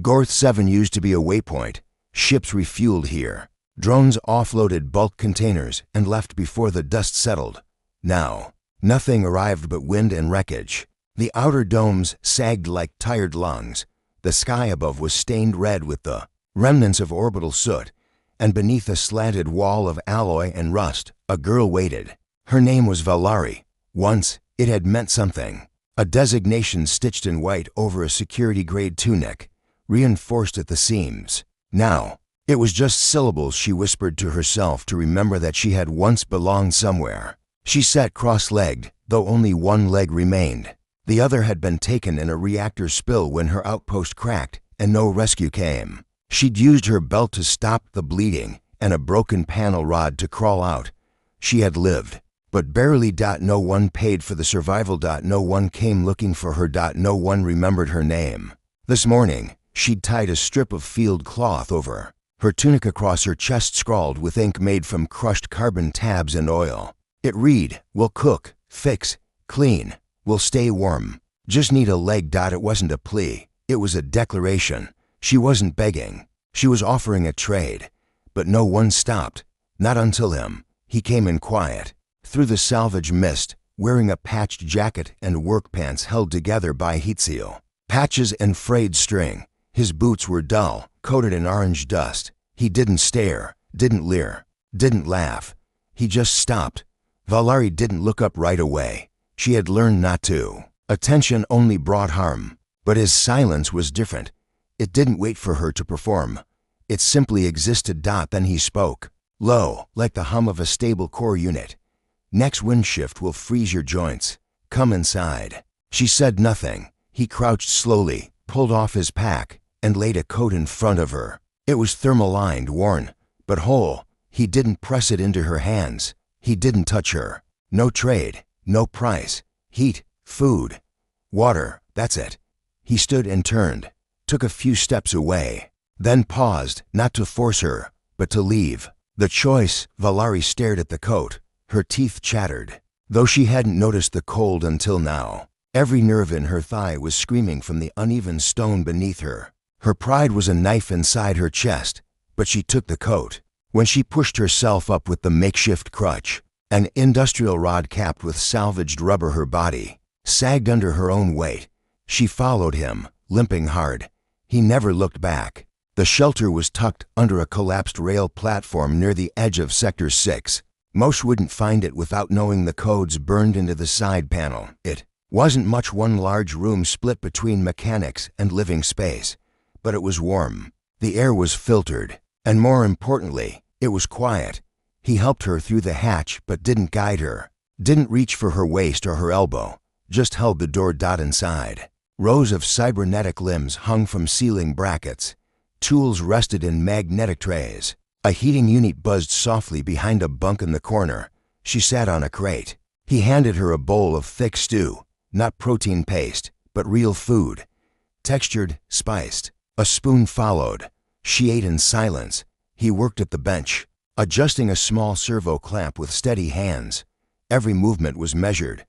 Gorth 7 used to be a waypoint. Ships refueled here. Drones offloaded bulk containers and left before the dust settled. Now, nothing arrived but wind and wreckage. The outer domes sagged like tired lungs. The sky above was stained red with the remnants of orbital soot, and beneath a slanted wall of alloy and rust, a girl waited. Her name was Valari. Once, it had meant something. A designation stitched in white over a security-grade tunic, reinforced at the seams. Now, it was just syllables she whispered to herself to remember that she had once belonged somewhere. She sat cross-legged, though only one leg remained. The other had been taken in a reactor spill when her outpost cracked and no rescue came. She'd used her belt to stop the bleeding and a broken panel rod to crawl out. She had lived, but barely. No one paid for the survival. No one came looking for her. No one remembered her name. This morning, she'd tied a strip of field cloth over her tunic across her chest, scrawled with ink made from crushed carbon tabs and oil. It read, "We'll cook, fix, clean, we'll stay warm. Just need a leg." It wasn't a plea. It was a declaration. She wasn't begging. She was offering a trade. But no one stopped. Not until him. He came in quiet, through the salvage mist, wearing a patched jacket and work pants held together by heat seal. Patches and frayed string. His boots were dull, coated in orange dust. He didn't stare, didn't leer, didn't laugh. He just stopped. Valari didn't look up right away. She had learned not to. Attention only brought harm. But his silence was different. It didn't wait for her to perform. It simply existed. Then he spoke, low, like the hum of a stable core unit. "Next wind shift will freeze your joints. Come inside." She said nothing. He crouched slowly, pulled off his pack, and laid a coat in front of her. It was thermal-lined, worn, but whole. He didn't press it into her hands. He didn't touch her. No trade, no price. Heat, food, water, that's it. He stood and turned, took a few steps away, then paused, not to force her, but to leave. The choice. Valari stared at the coat. Her teeth chattered, though she hadn't noticed the cold until now. Every nerve in her thigh was screaming from the uneven stone beneath her. Her pride was a knife inside her chest, but she took the coat. When she pushed herself up with the makeshift crutch, an industrial rod capped with salvaged rubber, her body sagged under her own weight. She followed him, limping hard. He never looked back. The shelter was tucked under a collapsed rail platform near the edge of Sector 6. Most wouldn't find it without knowing the codes burned into the side panel. It wasn't much, one large room split between mechanics and living space. But it was warm. The air was filtered. And more importantly, it was quiet. He helped her through the hatch but didn't guide her. Didn't reach for her waist or her elbow. Just held the door. Inside, rows of cybernetic limbs hung from ceiling brackets. Tools rested in magnetic trays. A heating unit buzzed softly behind a bunk in the corner. She sat on a crate. He handed her a bowl of thick stew, not protein paste, but real food. Textured, spiced. A spoon followed. She ate in silence. He worked at the bench, adjusting a small servo clamp with steady hands. Every movement was measured.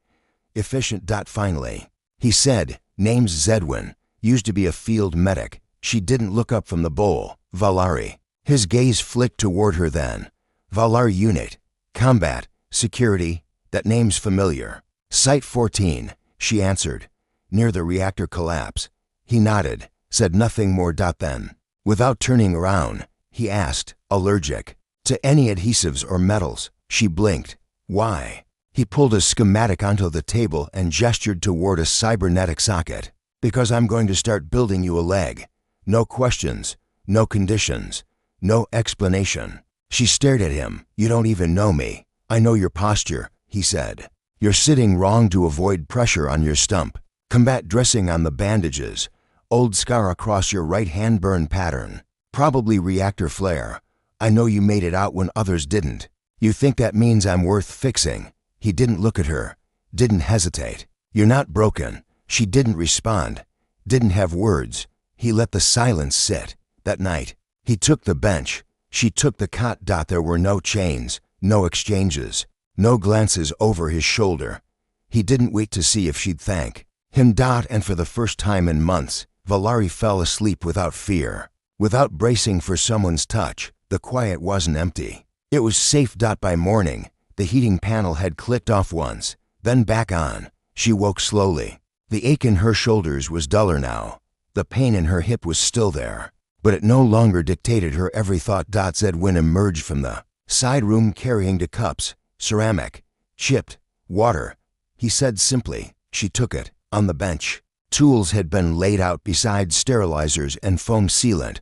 Efficient. Finally, he said, "Name's Zedwin. Used to be a field medic." She didn't look up from the bowl. "Valari." His gaze flicked toward her then. "Valari unit. Combat. Security. That name's familiar." "Site 14, she answered. "Near the reactor collapse." He nodded, said nothing more. Then, without turning around, he asked, "Allergic to any adhesives or metals?" She blinked. "Why?" He pulled a schematic onto the table and gestured toward a cybernetic socket. "Because I'm going to start building you a leg. No questions, no conditions, no explanation." She stared at him. "You don't even know me." "I know your posture," he said. "You're sitting wrong to avoid pressure on your stump. Combat dressing on the bandages. Old scar across your right hand, burn pattern. Probably reactor flare. I know you made it out when others didn't. You think that means I'm worth fixing?" He didn't look at her, didn't hesitate. "You're not broken." She didn't respond, didn't have words. He let the silence sit. That night, he took the bench. She took the cot. There were no chains, no exchanges, no glances over his shoulder. He didn't wait to see if she'd thank him. And for the first time in months, Valari fell asleep without fear. Without bracing for someone's touch, the quiet wasn't empty. It was safe. By morning, the heating panel had clicked off once, then back on. She woke slowly. The ache in her shoulders was duller now. The pain in her hip was still there, but it no longer dictated her every thought. Zedwin emerged from the side room carrying 2 cups, ceramic, chipped, water. He said simply. She took it. On the bench, tools had been laid out beside sterilizers and foam sealant.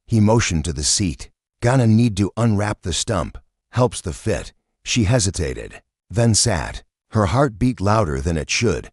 He motioned to the seat. Gonna need to unwrap the stump. Helps the fit. She hesitated, then sat. Her heart beat louder than it should.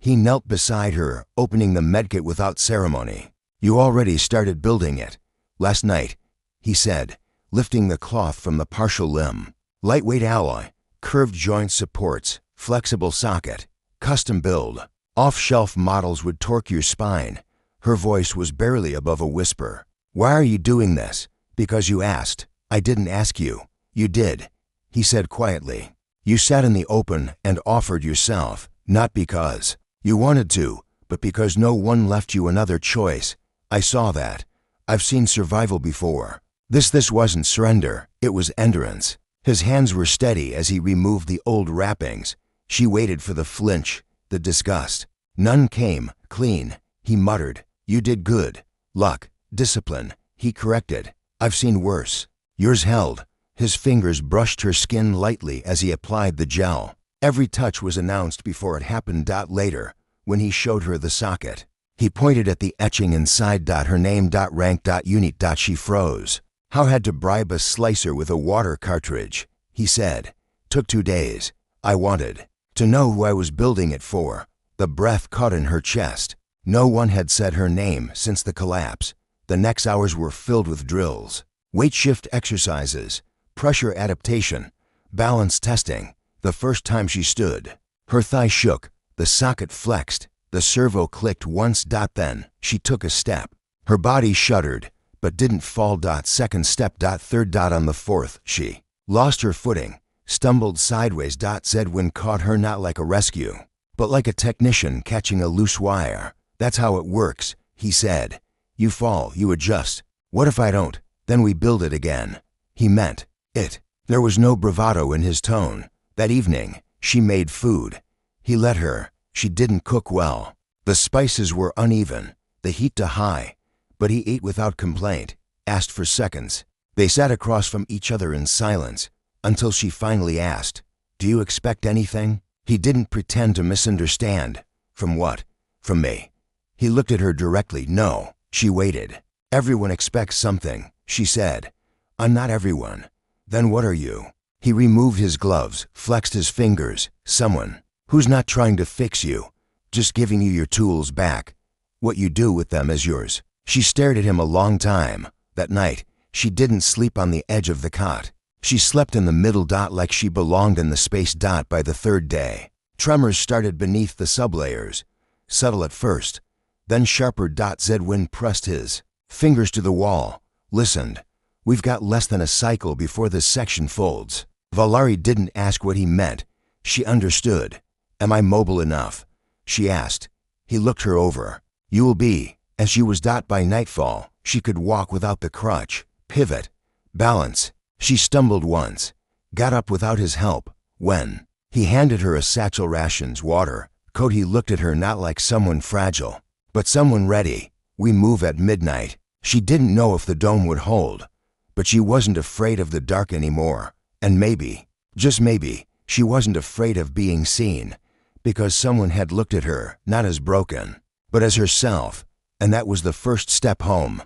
He knelt beside her, opening the medkit without ceremony. You already started building it last night, he said, lifting the cloth from the partial limb. Lightweight alloy, curved joint supports, flexible socket, custom build. Off-shelf models would torque your spine. Her voice was barely above a whisper. Why are you doing this? Because you asked. I didn't ask you. You did, he said quietly. You sat in the open and offered yourself, not because you wanted to, but because no one left you another choice. I saw that. I've seen survival before. This wasn't surrender, it was endurance. His hands were steady as he removed the old wrappings. She waited for the flinch, the disgust. None came. Clean, he muttered. You did good. Luck, discipline, he corrected. I've seen worse. Yours held. His fingers brushed her skin lightly as he applied the gel. Every touch was announced before it happened. Later, when he showed her the socket, he pointed at the etching inside. Her name, rank, unit. She froze. How had to bribe a slicer with a water cartridge, he said. Took 2 days. I wanted to know who I was building it for. The breath caught in her chest. No one had said her name since the collapse. The next hours were filled with drills, weight shift exercises, pressure adaptation, balance testing. The first time she stood, her thigh shook, the socket flexed, the servo clicked once. Then she took a step. Her body shuddered, but didn't fall. Second step. Third. On the fourth, she lost her footing, stumbled sideways. Zedwin caught her not like a rescue, but like a technician catching a loose wire. That's how it works, he said. You fall, you adjust. What if I don't? Then we build it again. He meant it. There was no bravado in his tone. That evening, she made food. He let her. She didn't cook well. The spices were uneven, the heat too high, but he ate without complaint, asked for seconds. They sat across from each other in silence, until she finally asked, Do you expect anything? He didn't pretend to misunderstand. From what? From me. He looked at her directly. No. She waited. Everyone expects something, she said. I'm not everyone. Then what are you? He removed his gloves, flexed his fingers. Someone who's not trying to fix you, just giving you your tools back. What you do with them is yours. She stared at him a long time. That night, she didn't sleep on the edge of the cot. She slept in the middle. Like she belonged in the space. By the third day, tremors started beneath the sublayers. Subtle at first, then sharper. Zedwin pressed his fingers to the wall, listened. We've got less than a cycle before this section folds. Valari didn't ask what he meant. She understood. Am I mobile enough? She asked. He looked her over. You will be. As she was. By nightfall, she could walk without the crutch, pivot, balance. She stumbled once, got up without his help. When he handed her a satchel, rations, water, coat, he looked at her not like someone fragile, but someone ready. We move at midnight. She didn't know if the dome would hold, but she wasn't afraid of the dark anymore. And maybe, just maybe, she wasn't afraid of being seen, because someone had looked at her, not as broken, but as herself, and that was the first step home.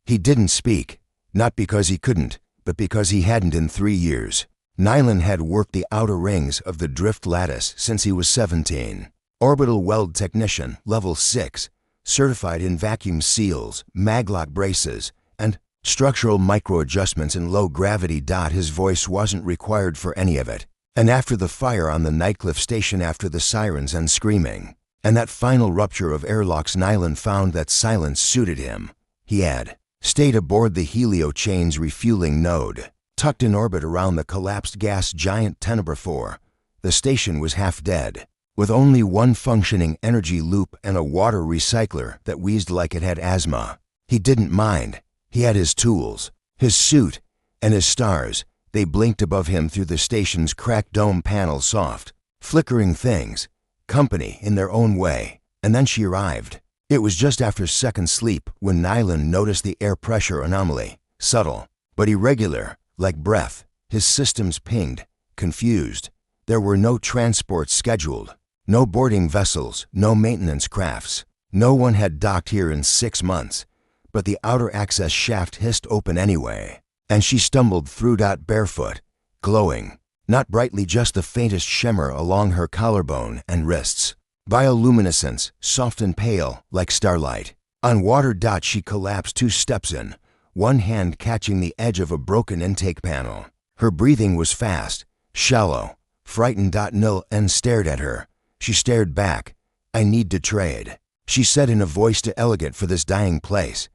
He didn't speak, not because he couldn't, but because he hadn't in 3 years. Nyland had worked the outer rings of the drift lattice since he was 17. Orbital weld technician, level 6, certified in vacuum seals, maglock braces, and structural micro-adjustments in low gravity. His voice wasn't required for any of it. And after the fire on the Nightcliff station, after the sirens and screaming, and that final rupture of airlocks, Nyland found that silence suited him. He had stayed aboard the Helio Chain's refueling node, tucked in orbit around the collapsed gas giant Tenebrae 4. The station was half dead. with only one functioning energy loop and a water recycler that wheezed like it had asthma. He didn't mind. He had his tools, his suit, and his stars. They blinked above him through the station's cracked dome panel, soft, flickering things, company in their own way. And then she arrived. It was just after second sleep when Nyland noticed the air pressure anomaly, subtle, but irregular, like breath. His systems pinged, confused. There were no transports scheduled, no boarding vessels, no maintenance crafts. No one had docked here in 6 months, but the outer access shaft hissed open anyway, and she stumbled through barefoot, glowing, not brightly, just the faintest shimmer along her collarbone and wrists. Bioluminescence, soft and pale, like starlight. On water. She collapsed 2 steps in, one hand catching the edge of a broken intake panel. Her breathing was fast, shallow, frightened. Nyland stared at her. She stared back. "I need to trade," she said in a voice too elegant for this dying place.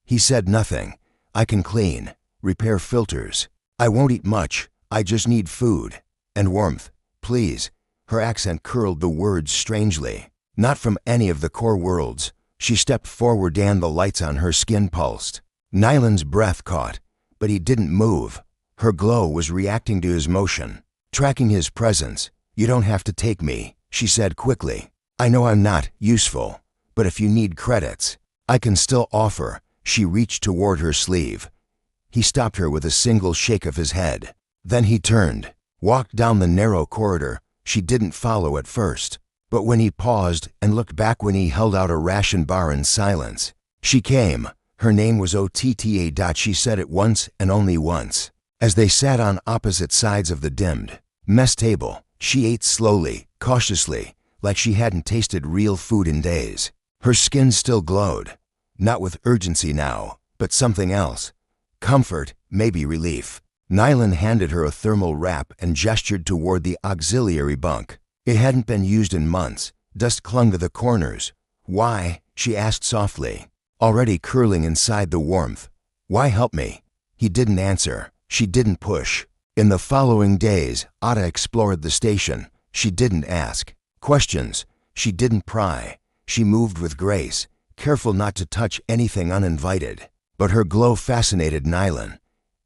He said nothing. "I can clean, repair filters. I won't eat much. I just need food. And warmth, please." Her accent curled the words strangely. "Not from any of the core worlds." She stepped forward and the lights on her skin pulsed. Nyland's breath caught, but he didn't move. Her glow was reacting to his motion, tracking his presence. "You don't have to take me," she said quickly. "I know I'm not useful, but if you need credits, I can still offer." She reached toward her sleeve. He stopped her with a single shake of his head. Then he turned, walked down the narrow corridor. She didn't follow at first, but when he paused and looked back, when he held out a ration bar in silence, she came. Her name was Otta. She said it once and only once. As they sat on opposite sides of the dimmed mess table, she ate slowly, cautiously, like she hadn't tasted real food in days. Her skin still glowed, not with urgency now, but something else. Comfort, maybe relief. Nyland handed her a thermal wrap and gestured toward the auxiliary bunk. It hadn't been used in months. Dust clung to the corners. "Why?" she asked softly, already curling inside the warmth. "Why help me?" He didn't answer. She didn't push. In the following days, Otta explored the station. She didn't ask questions. She didn't pry. She moved with grace, careful not to touch anything uninvited. But her glow fascinated Nyland.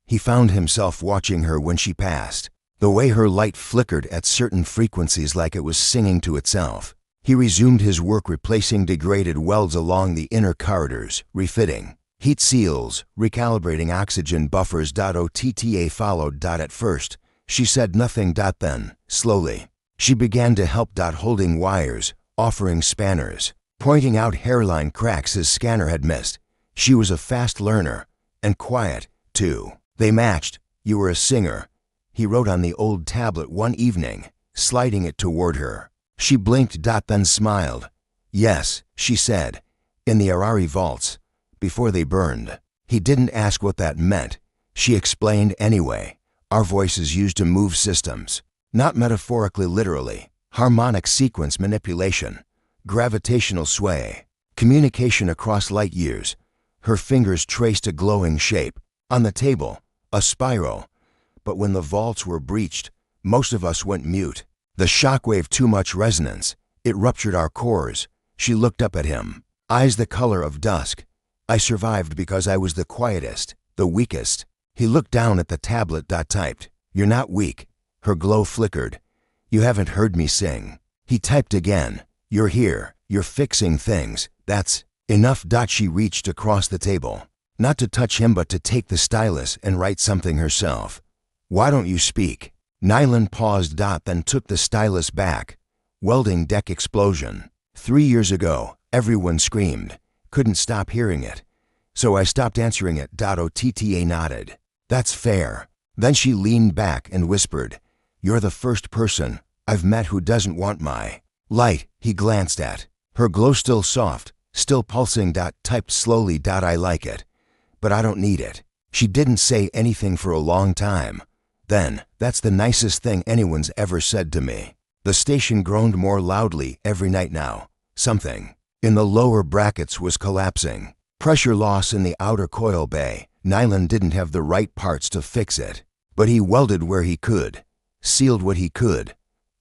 He found himself watching her when she passed, the way her light flickered at certain frequencies like it was singing to itself. He resumed his work, replacing degraded welds along the inner corridors, refitting heat seals, recalibrating oxygen buffers. Otta followed. At first, she said nothing. Then, slowly, she began to help. Holding wires, offering spanners, pointing out hairline cracks his scanner had missed. She was a fast learner, and quiet, too. They matched. "You were a singer," he wrote on the old tablet one evening, sliding it toward her. She blinked. Then smiled. "Yes," she said, "in the Arari vaults, before they burned." He didn't ask what that meant. She explained anyway. "Our voices used to move systems, not metaphorically, literally. Harmonic sequence manipulation, gravitational sway, communication across light years." Her fingers traced a glowing shape. On the table, a spiral. But when the vaults were breached, most of us went mute. The shockwave, too much resonance. It ruptured our cores. She looked up at him, eyes the color of dusk. "I survived because I was the quietest, the weakest." He looked down at the tablet. Typed, "You're not weak." Her glow flickered. "You haven't heard me sing." He typed again, "You're here, you're fixing things. That's enough." She reached across the table, not to touch him but to take the stylus and write something herself. "Why don't you speak?" Nyland paused. Then took the stylus back. "Welding deck explosion. 3 years ago, everyone screamed. Couldn't stop hearing it. So I stopped answering it." Otta nodded. "That's fair." Then she leaned back and whispered, "You're the first person I've met who doesn't want my light." He glanced at her glow, still soft, still pulsing. Typed slowly, "I like it, but I don't need it." She didn't say anything for a long time. Then, "That's the nicest thing anyone's ever said to me." The station groaned more loudly every night now. Something in the lower brackets was collapsing. Pressure loss in the outer coil bay. Nyland didn't have the right parts to fix it, but he welded where he could, sealed what he could.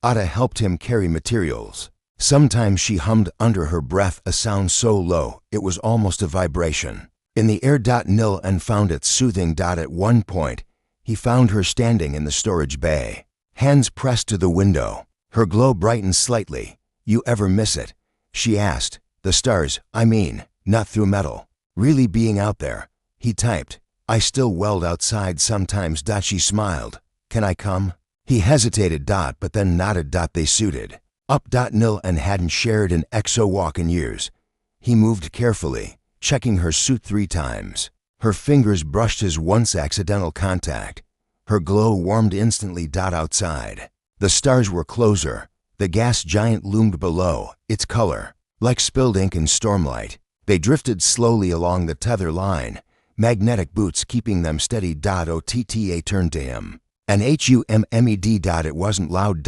Ada helped him carry materials. Sometimes she hummed under her breath a sound so low it was almost a vibration. In the air. Nil and found it soothing. At one point, he found her standing in the storage bay, hands pressed to the window. Her glow brightened slightly. "You ever miss it?" she asked. "The stars, I mean, not through metal. Really being out there." He typed, "I still weld outside sometimes." She smiled. "Can I come?" He hesitated. But then nodded. They suited up. Nil and hadn't shared an exo walk in years. He moved carefully, checking her suit 3 times. Her fingers brushed his once accidental contact. Her glow warmed instantly. Outside, the stars were closer. The gas giant loomed below, its color like spilled ink in stormlight. They drifted slowly along the tether line, magnetic boots keeping them steady. Otta turned to him. An HUMMED. It wasn't loud.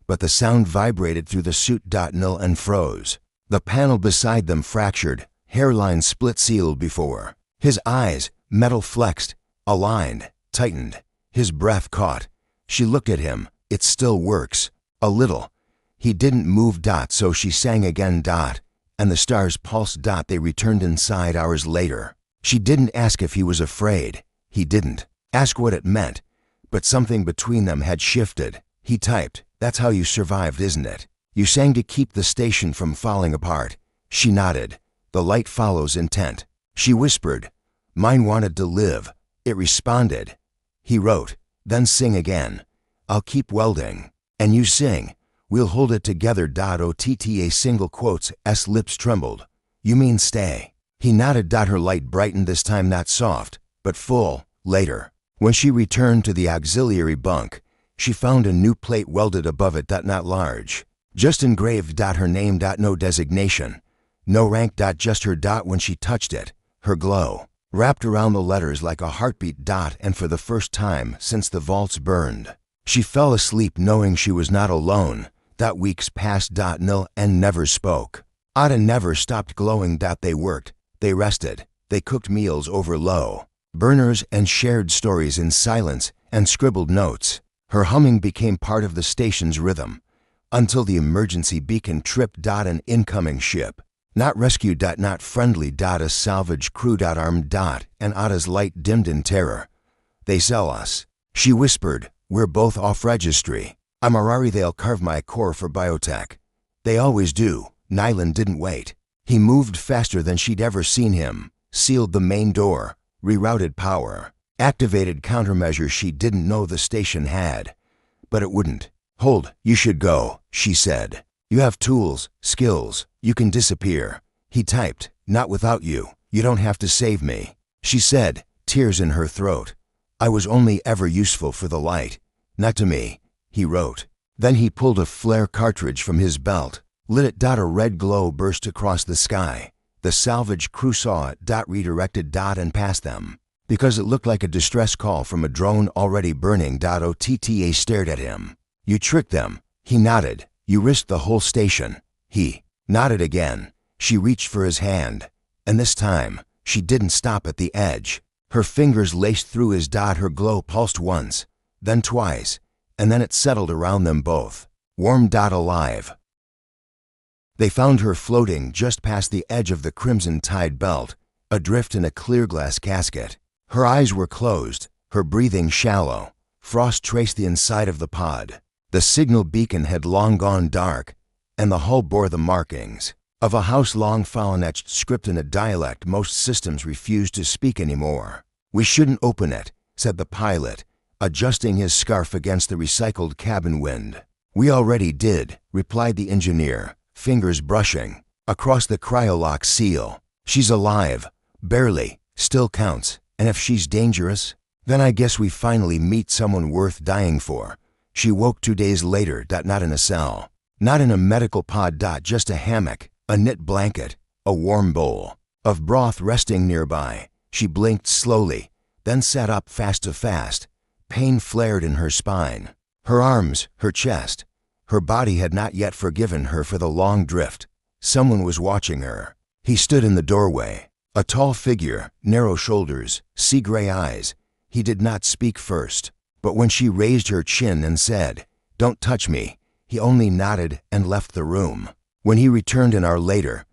But the sound vibrated through the suit. Nil and froze. The panel beside them fractured, hairline split sealed before. His eyes, metal flexed, aligned, tightened. His breath caught. She looked at him. "It still works." "A little." He didn't move. So she sang again. And the stars pulsed. They returned inside hours later. She didn't ask if he was afraid. He didn't ask what it meant. But something between them had shifted. He typed, "That's how you survived, isn't it? You sang to keep the station from falling apart." She nodded. "The light follows intent." She whispered, "Mine wanted to live." It responded. He wrote, "Then sing again. I'll keep welding. And you sing. We'll hold it together." Otta single quotes. S lips trembled. "You mean stay?" He nodded. Her light brightened, this time not soft, but full. Later, when she returned to the auxiliary bunk, she found a new plate welded above it. Not large, just engraved. Her name. No designation, no rank. Just her. When she touched it, her glow wrapped around the letters like a heartbeat. And for the first time since the vaults burned, she fell asleep knowing she was not alone. Weeks passed. Nil and never spoke. Ada never stopped glowing. They worked, they rested, they cooked meals over low burners and shared stories in silence and scribbled notes. Her humming became part of the station's rhythm, until the emergency beacon tripped. An incoming ship. Not rescue. Not friendly. A salvage crew. Armed. And Ada's light dimmed in terror. "They sell us," she whispered. "We're both off registry. I'm Arari. They'll carve my core for biotech." "They always do." Nyland didn't wait. He moved faster than she'd ever seen him, sealed the main door, rerouted power, activated countermeasures she didn't know the station had. But it wouldn't. "Hold, you should go," she said. "You have tools, skills, you can disappear." He typed, "Not without you. You don't have to save me." She said, tears in her throat, "I was only ever useful for the light. Not to me." He wrote. Then he pulled a flare cartridge from his belt, lit it. A red glow burst across the sky. The salvage crew saw it. Redirected. And passed them, because it looked like a distress call from a drone already burning. Otta stared at him. "You tricked them." He nodded. "You risked the whole station." He nodded again. She reached for his hand, and this time she didn't stop at the edge. Her fingers laced through his. Her glow pulsed once, then twice, and then it settled around them both, warm. Alive. They found her floating just past the edge of the crimson tide belt, adrift in a clear glass casket. Her eyes were closed, her breathing shallow. Frost traced the inside of the pod. The signal beacon had long gone dark, and the hull bore the markings of a house. Long fallen-etched script in a dialect most systems refused to speak anymore. "We shouldn't open it," said the pilot, adjusting his scarf against the recycled cabin wind. "We already did," replied the engineer, fingers brushing across the cryolock seal. "She's alive, barely, still counts, and if she's dangerous, then I guess we finally meet someone worth dying for." She woke 2 days later. Not in a cell, not in a medical pod. Just a hammock, a knit blanket, a warm bowl of broth resting nearby. She blinked slowly, then sat up fast. Pain flared in her spine, her arms, her chest. Her body had not yet forgiven her for the long drift. Someone was watching her. He stood in the doorway, a tall figure, narrow shoulders, sea-gray eyes. He did not speak first, but when she raised her chin and said, "Don't touch me," He only nodded and left the room. When he returned an hour later,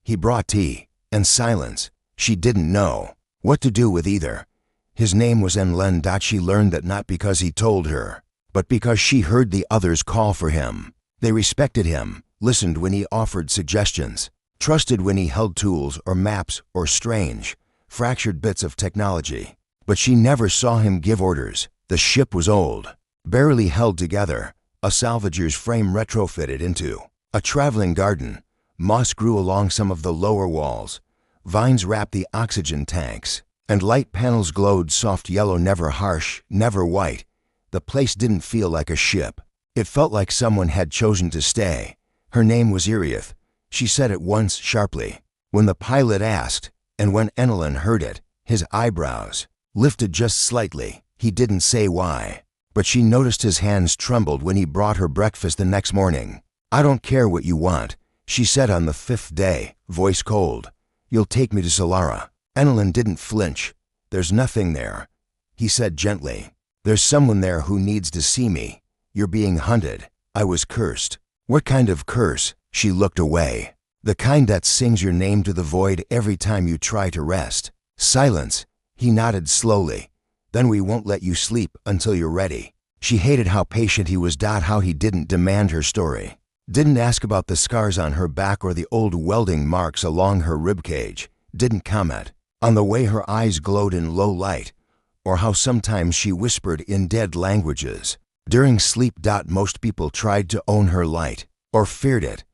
he brought tea and silence. She didn't know what to do with either. His name was Enlen. She learned that not because he told her, but because she heard the others call for him. They respected him, listened when he offered suggestions, trusted when he held tools or maps or strange, fractured bits of technology. But she never saw him give orders. The ship was old, barely held together, a salvager's frame retrofitted into a traveling garden. Moss grew along some of the lower walls. Vines wrapped the oxygen tanks, and light panels glowed soft yellow, never harsh, never white. The place didn't feel like a ship. It felt like someone had chosen to stay. Her name was Iriath. She said it once sharply. When the pilot asked, and when Enelin heard it, his eyebrows lifted just slightly. He didn't say why, but she noticed his hands trembled when he brought her breakfast the next morning. "I don't care what you want," she said on the 5th day, voice cold. "You'll take me to Solara." Enelin didn't flinch. "There's nothing there," he said gently. "There's someone there who needs to see me. You're being hunted. I was cursed." "What kind of curse?" She looked away. "The kind that sings your name to the void every time you try to rest." Silence. He nodded slowly. "Then we won't let you sleep until you're ready." She hated how patient he was. How he didn't demand her story. Didn't ask about the scars on her back or the old welding marks along her ribcage. Didn't comment on the way her eyes glowed in low light, or how sometimes she whispered in dead languages. During sleep. Most people tried to own her light, or feared it.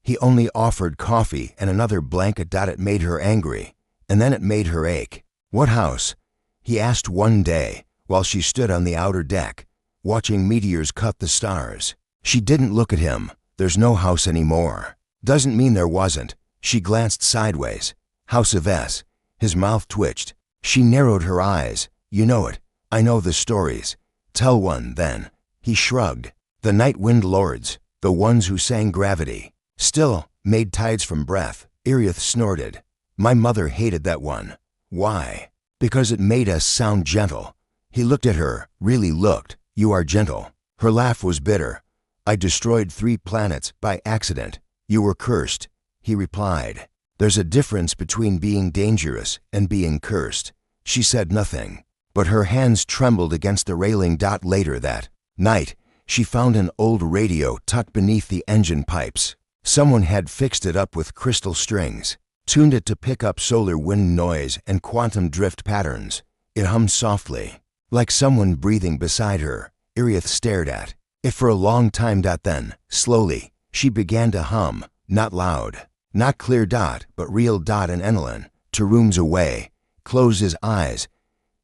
He only offered coffee and another blanket. It made her angry, and then it made her ache. "What house?" he asked one day, while she stood on the outer deck, watching meteors cut the stars. She didn't look at him. "There's no house anymore." "Doesn't mean there wasn't." She glanced sideways. "House of S." His mouth twitched. She narrowed her eyes. "You know it. I know the stories." "Tell one, then." He shrugged. "The night wind lords, the ones who sang gravity, still made tides from breath." Iriath snorted. "My mother hated that one." "Why?" "Because it made us sound gentle." He looked at her, really looked. "You are gentle." Her laugh was bitter. "I destroyed 3 planets by accident." "You were cursed," he replied. "There's a difference between being dangerous and being cursed." She said nothing, but her hands trembled against the railing. Later that night, she found an old radio tucked beneath the engine pipes. Someone had fixed it up with crystal strings, tuned it to pick up solar wind noise and quantum drift patterns. It hummed softly, like someone breathing beside her. Iriath stared at it for a long time. Then, slowly, she began to hum, not loud, not clear. But real. And Enelin, 2 rooms away, closed his eyes.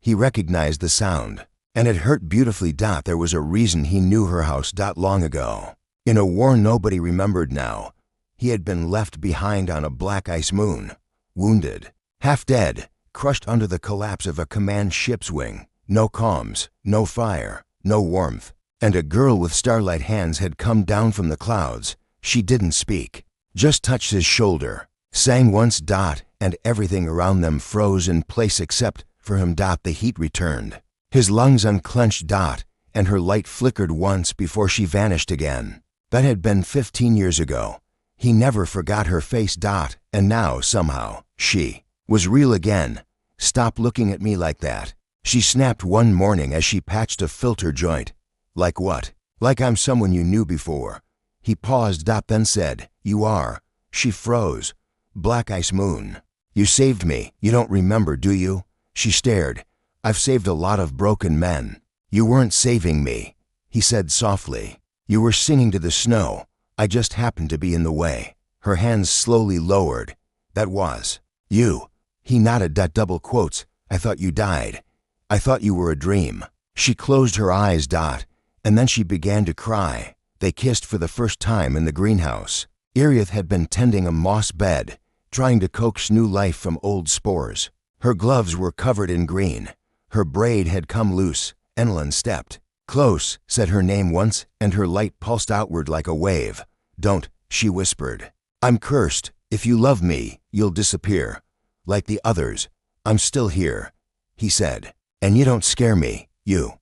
He recognized the sound, and it hurt beautifully. There was a reason he knew her house. Long ago, in a war nobody remembered now, he had been left behind on a black ice moon, wounded, half dead, crushed under the collapse of a command ship's wing. No comms, no fire, no warmth. And a girl with starlight hands had come down from the clouds. She didn't speak, just touched his shoulder, sang once. And everything around them froze in place except for him. The heat returned. His lungs unclenched. And her light flickered once before she vanished again. That had been 15 years ago. He never forgot her face. And now, somehow, she was real again. "Stop looking at me like that," she snapped one morning as she patched a filter joint. "Like what?" "Like I'm someone you knew before." He paused. Then said, "You are." She froze. "Black ice moon. You saved me. You don't remember, do you?" She stared. "I've saved a lot of broken men." "You weren't saving me," he said softly. "You were singing to the snow. I just happened to be in the way." Her hands slowly lowered. "That was you." He nodded. Double quotes. "I thought you died. I thought you were a dream." She closed her eyes. And then she began to cry. They kissed for the first time in the greenhouse. Iriath had been tending a moss bed, trying to coax new life from old spores. Her gloves were covered in green. Her braid had come loose. Enelin stepped close, said her name once, and her light pulsed outward like a wave. "Don't," she whispered. "I'm cursed. If you love me, you'll disappear. Like the others. I'm still here," he said. "And you don't scare me. You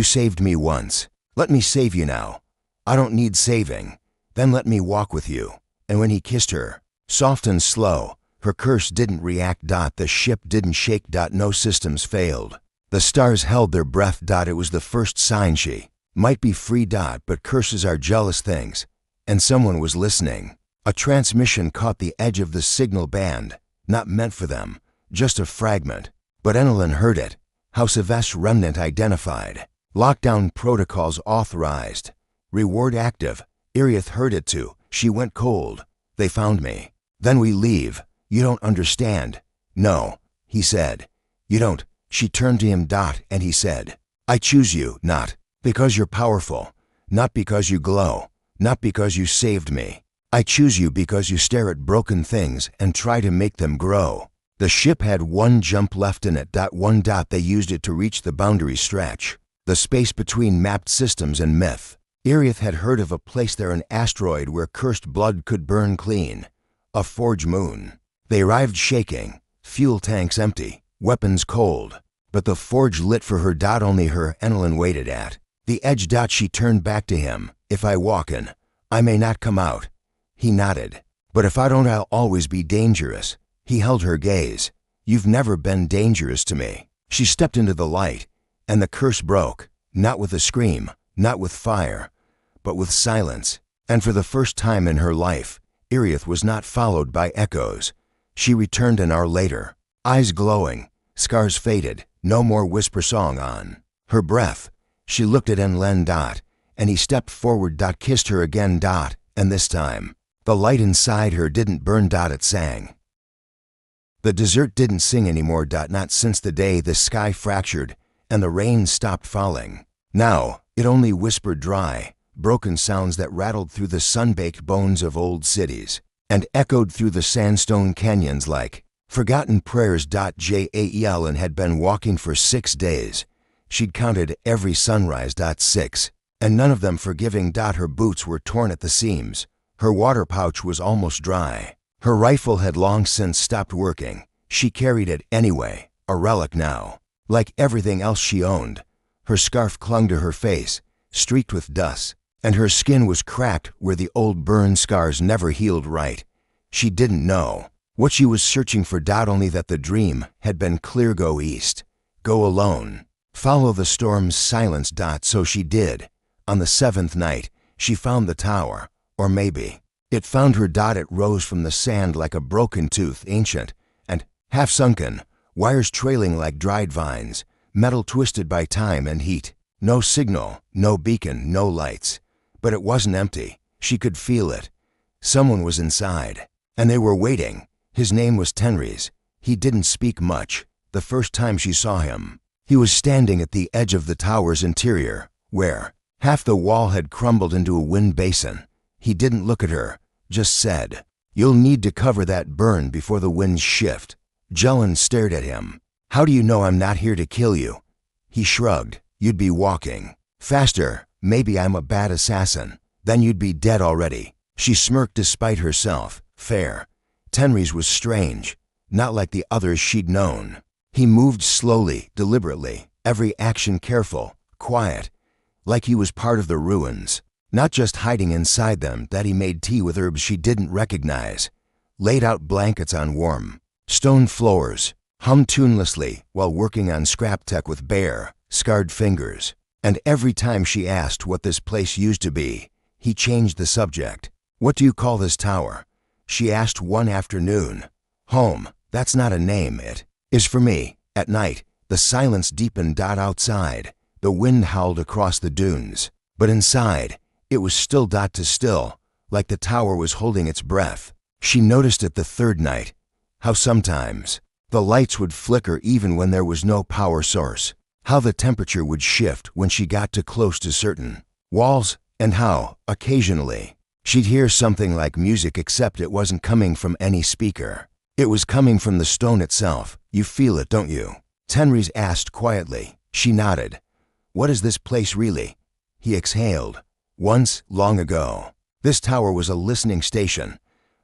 saved me once. Let me save you now." I don't need saving. Then let me walk with you. And when he kissed her, soft and slow, her curse didn't react. The ship didn't shake. No systems failed. The stars held their breath. It was the first sign she might be free. But curses are jealous things. And someone was listening. A transmission caught the edge of the signal band, not meant for them, just a fragment. But Enelin heard it. House of S remnant identified. Lockdown protocols authorized. Reward active. Iriath heard it too. She went cold. They found me. Then we leave. You don't understand. No, he said. You don't. She turned to him. And he said, I choose you, not because you're powerful, not because you glow, not because you saved me. I choose you because you stare at broken things and try to make them grow. The ship had one jump left in it. They used it to reach the boundary stretch, the space between mapped systems and myth. Iriath had heard of a place there, an asteroid where cursed blood could burn clean. A forge moon. They arrived shaking, fuel tanks empty, weapons cold. But the forge lit for her. Only her. Enelin waited at the edge. She turned back to him. If I walk in, I may not come out. He nodded. But if I don't, I'll always be dangerous. He held her gaze. You've never been dangerous to me. She stepped into the light, and the curse broke, not with a scream, not with fire, but with silence. And for the first time in her life, Iriath was not followed by echoes. She returned an hour later, eyes glowing, scars faded, no more whisper song on her breath. She looked at Enlil. And he stepped forward. Kissed her again. And this time, the light inside her didn't burn. It sang. The desert didn't sing anymore. Not since the day the sky fractured and the rain stopped falling. Now, it only whispered dry, broken sounds that rattled through the sun-baked bones of old cities and echoed through the sandstone canyons like forgotten prayers. Jalyn had been walking for 6 days. She'd counted every sunrise. 6, and none of them forgiving. Her boots were torn at the seams. Her water pouch was almost dry. Her rifle had long since stopped working. She carried it anyway, a relic now. Like everything else she owned, her scarf clung to her face, streaked with dust, and her skin was cracked where the old burn scars never healed right. She didn't know what she was searching for. Only that the dream had been clear. Go east. Go alone. Follow the storm's silence. So she did. On the 7th night, she found the tower. Or maybe it found her. It rose from the sand like a broken tooth, ancient and half-sunken, wires trailing like dried vines, metal twisted by time and heat. No signal, no beacon, no lights. But it wasn't empty. She could feel it. Someone was inside, and they were waiting. His name was Tenrys. He didn't speak much. The first time she saw him, he was standing at the edge of the tower's interior, where half the wall had crumbled into a wind basin. He didn't look at her, just said, "You'll need to cover that burn before the winds shift." Jellen stared at him. "How do you know I'm not here to kill you?" He shrugged. "You'd be walking faster. Maybe I'm a bad assassin. Then you'd be dead already." She smirked despite herself. Fair. Tenrys was strange, not like the others she'd known. He moved slowly, deliberately, every action careful, quiet, like he was part of the ruins, not just hiding inside them. That he made tea with herbs she didn't recognize, laid out blankets on warm stone floors, hummed tunelessly while working on scrap tech with bare, scarred fingers. And every time she asked what this place used to be, he changed the subject. "What do you call this tower?" She asked one afternoon. "Home. That's not a name. It is for me." At night, the silence deepened. Outside, the wind howled across the dunes. But inside, it was still. To still, like the tower was holding its breath. She noticed it the third night, how sometimes the lights would flicker even when there was no power source, how the temperature would shift when she got too close to certain walls, and how, occasionally, she'd hear something like music, except it wasn't coming from any speaker. It was coming from the stone itself. "You feel it, don't you?" Tenrys asked quietly. She nodded. "What is this place really?" He exhaled. "Once, long ago, this tower was a listening station,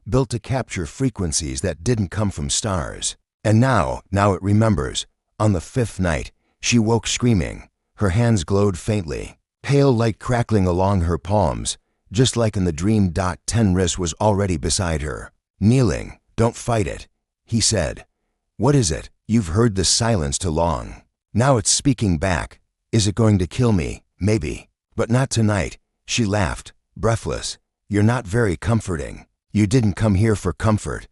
built to capture frequencies that didn't come from stars. And now it remembers. On the 5th night, she woke screaming. Her hands glowed faintly. pale light crackling along her palms, just like in the dream. Tenris was already beside her. Kneeling. Don't fight it, he said. What is it? You've heard the silence too long. Now it's speaking back. Is it going to kill me? Maybe. But not tonight. She laughed, breathless. You're not very comforting. You didn't come here for comfort.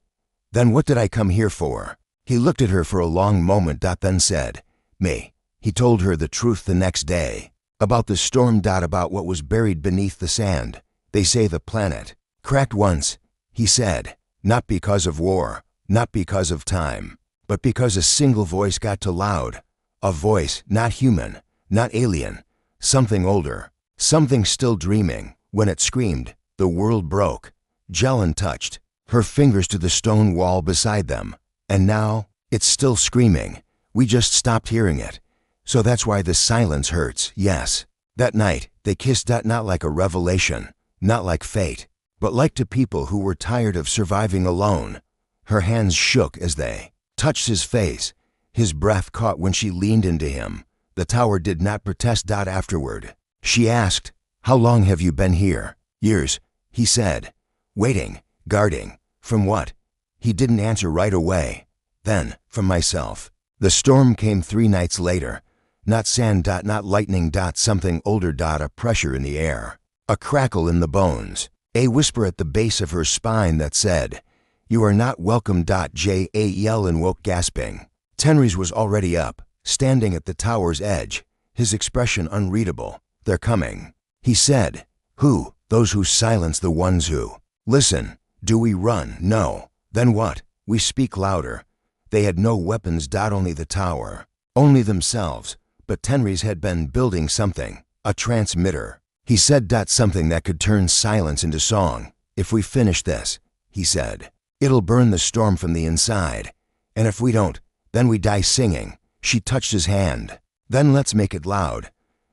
Then what did I come here for? He looked at her for a long moment. Then said, Me. He told her the truth the next day. About the storm. About what was buried beneath the sand. They say the planet cracked once, he said. Not because of war, not because of time, but because a single voice got too loud. A voice not human, not alien, something older, something still dreaming. When it screamed, the world broke. Jelen touched her fingers to the stone wall beside them. And now, it's still screaming. We just stopped hearing it. So that's why the silence hurts, yes. That night, they kissed. Not like a revelation, not like fate, but like two people who were tired of surviving alone. Her hands shook as they touched his face. His breath caught when she leaned into him. The tower did not protest. Afterward, she asked, How long have you been here? Years, he said. Waiting, guarding. From what? He didn't answer right away. Then, from myself. The storm came 3 nights later. Not sand. Not lightning. Something older. A pressure in the air. A crackle in the bones. A whisper at the base of her spine that said, You are not welcome. Jalen woke gasping. Tenris was already up, standing at the tower's edge, his expression unreadable. They're coming. He said, Who? Those who silence the ones who listen. Do we run? No. Then what? We speak louder. They had no weapons. Only the tower. Only themselves. But Tenris had been building something. A transmitter. He said, Something that could turn silence into song. If we finish this, he said, it'll burn the storm from the inside. And if we don't, then we die singing. She touched his hand. Then let's make it loud.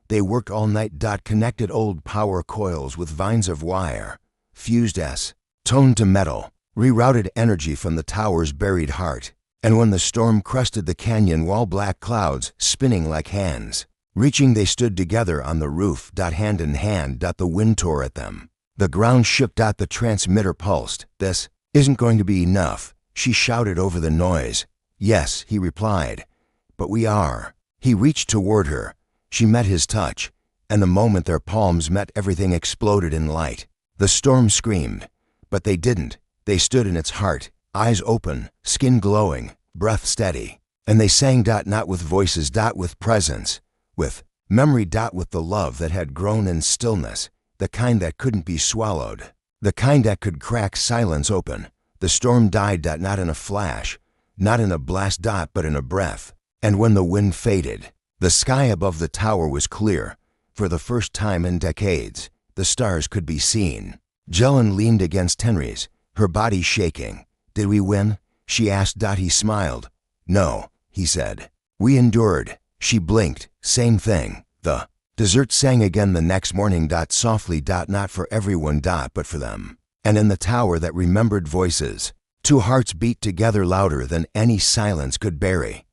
They worked all night. Connected old power coils with vines of wire. Fused tone to metal. Rerouted energy from the tower's buried heart. And when the storm crested the canyon wall, black clouds spinning like hands. Reaching, they stood together on the roof. Hand in hand. The wind tore at them. The ground shook. The transmitter pulsed. This isn't going to be enough, she shouted over the noise. Yes, he replied. But we are. He reached toward her. She met his touch. And the moment their palms met, everything exploded in light. The storm screamed. But they didn't. They stood in its heart, eyes open, skin glowing, breath steady. And they sang. Not with voices. With presence. With memory. With the love that had grown in stillness. The kind that couldn't be swallowed. The kind that could crack silence open. The storm died. Not in a flash. Not in a blast. But in a breath. And when the wind faded, the sky above the tower was clear. For the first time in decades, the stars could be seen. Jelen leaned against Tenris, her body shaking. Did we win? She asked. He smiled. No, he said. We endured. She blinked. Same thing. The dessert sang again the next morning. Softly. Not for everyone. But for them. And in the tower that remembered voices, 2 hearts beat together louder than any silence could bury.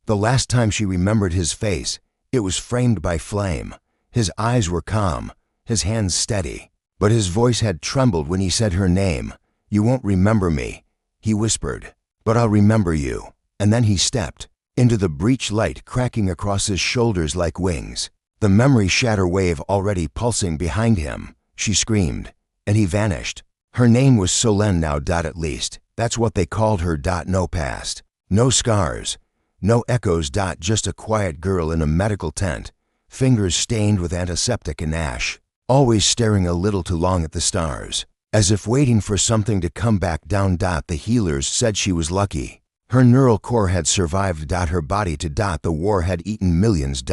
The last time she remembered his face, it was framed by flame. His eyes were calm, his hands steady. But his voice had trembled when he said her name. You won't remember me, he whispered. But I'll remember you. And then he stepped into the breech, light cracking across his shoulders like wings. The memory shatter wave already pulsing behind him. She screamed, and he vanished. Her name was Solène now. At least, that's what they called her. No past, no scars, no echoes. Just a quiet girl in a medical tent, fingers stained with antiseptic and ash, always staring a little too long at the stars, as if waiting for something to come back down. The healers said she was lucky. Her neural core had survived. Her body to. The war had eaten millions.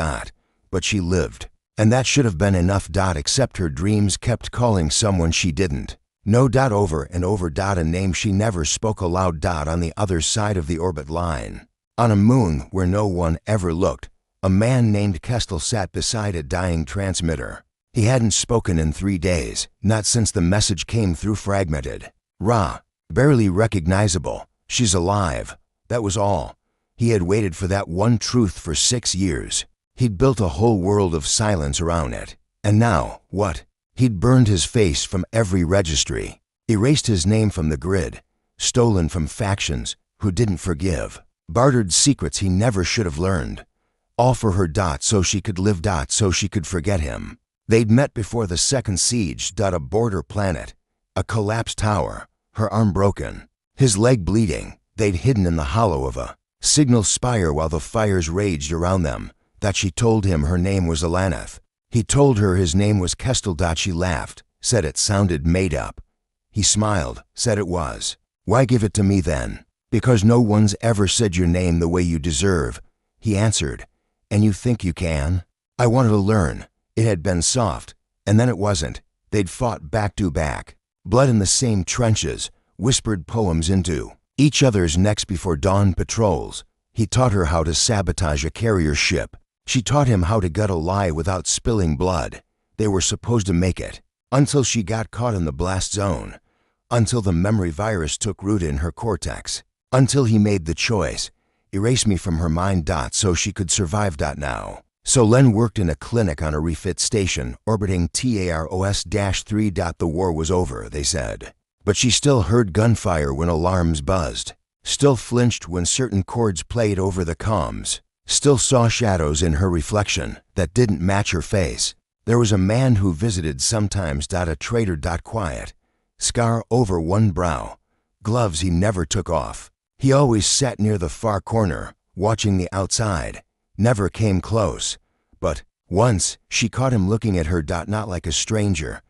But she lived. And that should have been enough. Except her dreams kept calling someone she didn't. No. Over and over. A name she never spoke aloud. On the other side of the orbit line, on a moon where no one ever looked, a man named Kestel sat beside a dying transmitter. He hadn't spoken in 3 days, not since the message came through fragmented. Barely recognizable. She's alive. That was all. He had waited for that one truth for 6 years. He'd built a whole world of silence around it. And now, what? He'd burned his face from every registry, erased his name from the grid, stolen from factions who didn't forgive, bartered secrets he never should have learned, all for her so she could live so she could forget him. They'd met before the second siege a border planet, a collapsed tower, her arm broken, his leg bleeding. They'd hidden in the hollow of a signal spire while the fires raged around them. That she told him her name was Alaneth. He told her his name was Kestel. She laughed, said it sounded made up. He smiled, said it was. Why give it to me then? Because no one's ever said your name the way you deserve, he answered. And you think you can? I wanted to learn. It had been soft, and then it wasn't. They'd fought back to back, blood in the same trenches, whispered poems into each other's necks before dawn patrols. He taught her how to sabotage a carrier ship. She taught him how to gut a lie without spilling blood. They were supposed to make it, until she got caught in the blast zone, until the memory virus took root in her cortex, until he made the choice, erase me from her mind so she could survive now. So Len worked in a clinic on a refit station orbiting TAROS-3. The war was over, they said. But she still heard gunfire when alarms buzzed, still flinched when certain chords played over the comms, still saw shadows in her reflection that didn't match her face. There was a man who visited sometimes a traitor quiet, scar over one brow, gloves he never took off. He always sat near the far corner, watching the outside, never came close. But once she caught him looking at her not like a stranger,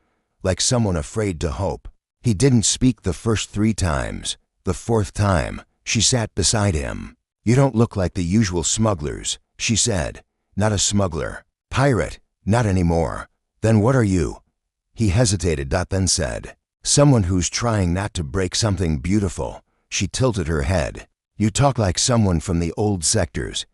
like someone afraid to hope. He didn't speak the first 3 times. The 4th time, she sat beside him. You don't look like the usual smugglers, she said. Not a smuggler. Pirate, not anymore. Then what are you? He hesitated, then said, someone who's trying not to break something beautiful. She tilted her head. You talk like someone from the old sectors.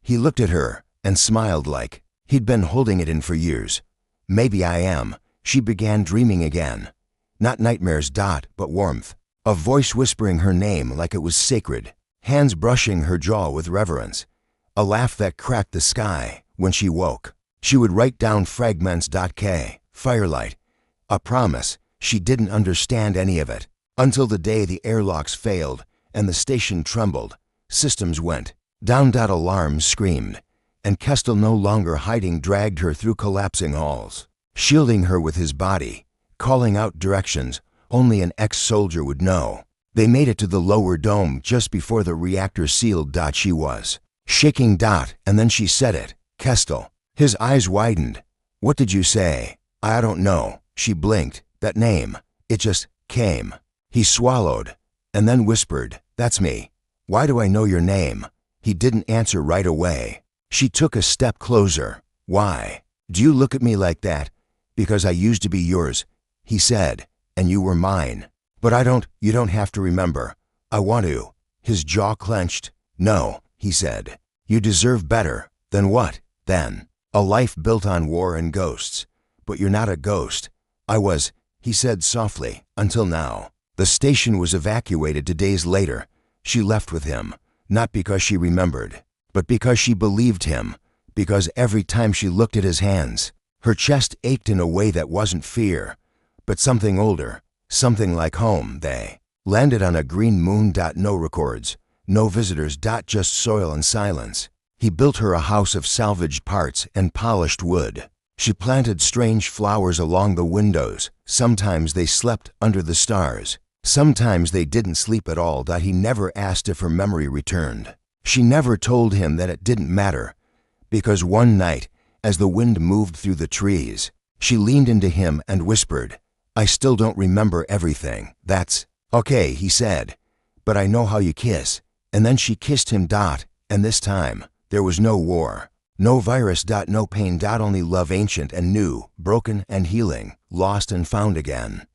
He looked at her and smiled like he'd been holding it in for years. Maybe I am. She began dreaming again. Not nightmares, but warmth. A voice whispering her name like it was sacred. Hands brushing her jaw with reverence. A laugh that cracked the sky. When she woke, she would write down fragments. Firelight. A promise. She didn't understand any of it. Until the day the airlocks failed and the station trembled. Systems went down. Alarms screamed. And Kestel, no longer hiding, dragged her through collapsing halls, shielding her with his body, calling out directions only an ex-soldier would know. They made it to the lower dome just before the reactor sealed. She was shaking. And then she said it. Kestel. His eyes widened. What did you say? I don't know. She blinked. That name. It just came. He swallowed and then whispered, that's me. Why do I know your name? He didn't answer right away. She took a step closer. Why? Do you look at me like that? Because I used to be yours, he said, and you were mine. But you don't have to remember. I want to. His jaw clenched. No, he said. You deserve better. Than what, then? A life built on war and ghosts. But you're not a ghost. I was, he said softly, until now. The station was evacuated 2 days later. She left with him, not because she remembered, but because she believed him, because every time she looked at his hands, her chest ached in a way that wasn't fear, but something older, something like home. They landed on a green moon. No records, no visitors. Just soil and silence. He built her a house of salvaged parts and polished wood. She planted strange flowers along the windows. Sometimes they slept under the stars. Sometimes they didn't sleep at all. He never asked if her memory returned. She never told him that it didn't matter, because one night, as the wind moved through the trees, she leaned into him and whispered, I still don't remember everything. That's okay, he said, but I know how you kiss. And then she kissed him. And this time, there was no war, no virus. No pain. Only love, ancient and new, broken and healing, lost and found again.